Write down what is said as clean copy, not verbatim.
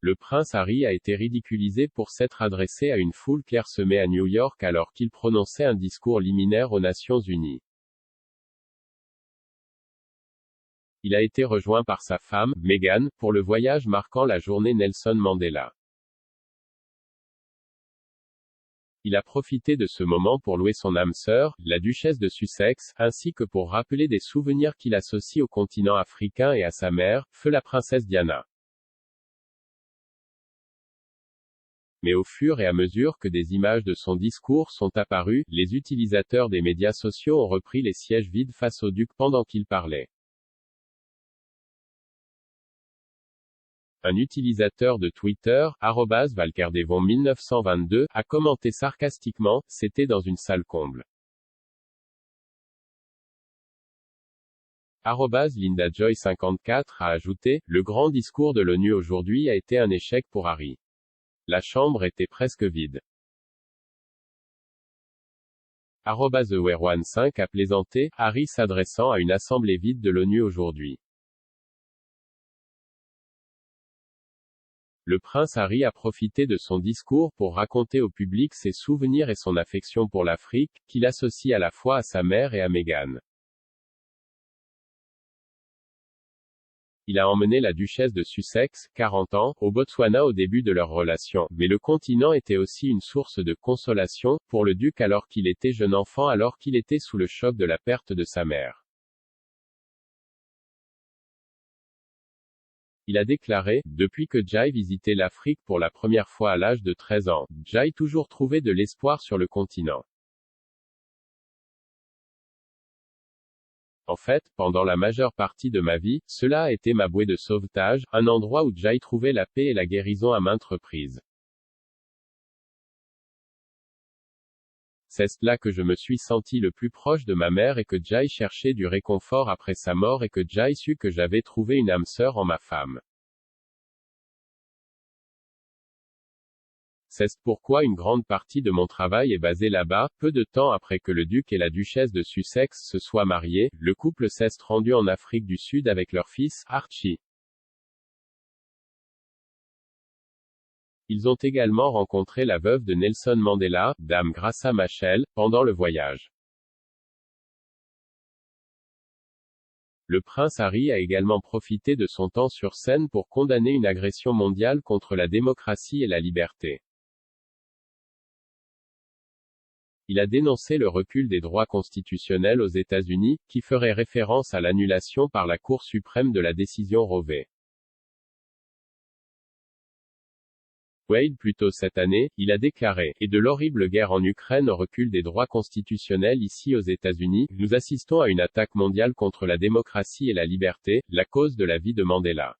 Le prince Harry a été ridiculisé pour s'être adressé à une foule clairsemée à New York alors qu'il prononçait un discours liminaire aux Nations Unies. Il a été rejoint par sa femme, Meghan, pour le voyage marquant la journée Nelson Mandela. Il a profité de ce moment pour louer son âme sœur, la duchesse de Sussex, ainsi que pour rappeler des souvenirs qu'il associe au continent africain et à sa mère, feu la princesse Diana. Mais au fur et à mesure que des images de son discours sont apparues, les utilisateurs des médias sociaux ont repris les sièges vides face au duc pendant qu'il parlait. Un utilisateur de Twitter, @valcardevon1922, a commenté sarcastiquement, c'était dans une salle comble. @LindaJoy54 a ajouté, le grand discours de l'ONU aujourd'hui a été un échec pour Harry. La chambre était presque vide. @TheWere15 a plaisanté, Harry s'adressant à une assemblée vide de l'ONU aujourd'hui. Le prince Harry a profité de son discours pour raconter au public ses souvenirs et son affection pour l'Afrique, qu'il associe à la fois à sa mère et à Meghan. Il a emmené la duchesse de Sussex, 40 ans, au Botswana au début de leur relation, mais le continent était aussi une source de consolation, pour le duc alors qu'il était jeune enfant alors qu'il était sous le choc de la perte de sa mère. Il a déclaré, depuis que Jai visitait l'Afrique pour la première fois à l'âge de 13 ans, Jai toujours trouvé de l'espoir sur le continent. En fait, pendant la majeure partie de ma vie, cela a été ma bouée de sauvetage, un endroit où Jai trouvait la paix et la guérison à maintes reprises. C'est là que je me suis senti le plus proche de ma mère et que Jai cherchait du réconfort après sa mort et que Jai sut que j'avais trouvé une âme sœur en ma femme. C'est pourquoi une grande partie de mon travail est basée là-bas. Peu de temps après que le duc et la duchesse de Sussex se soient mariés, le couple s'est rendu en Afrique du Sud avec leur fils, Archie. Ils ont également rencontré la veuve de Nelson Mandela, Dame Graça Machel, pendant le voyage. Le prince Harry a également profité de son temps sur scène pour condamner une agression mondiale contre la démocratie et la liberté. Il a dénoncé le recul des droits constitutionnels aux États-Unis, qui ferait référence à l'annulation par la Cour suprême de la décision Roe v. Wade plus tôt cette année, il a déclaré, et de l'horrible guerre en Ukraine au recul des droits constitutionnels ici aux États-Unis, nous assistons à une attaque mondiale contre la démocratie et la liberté, la cause de la vie de Mandela.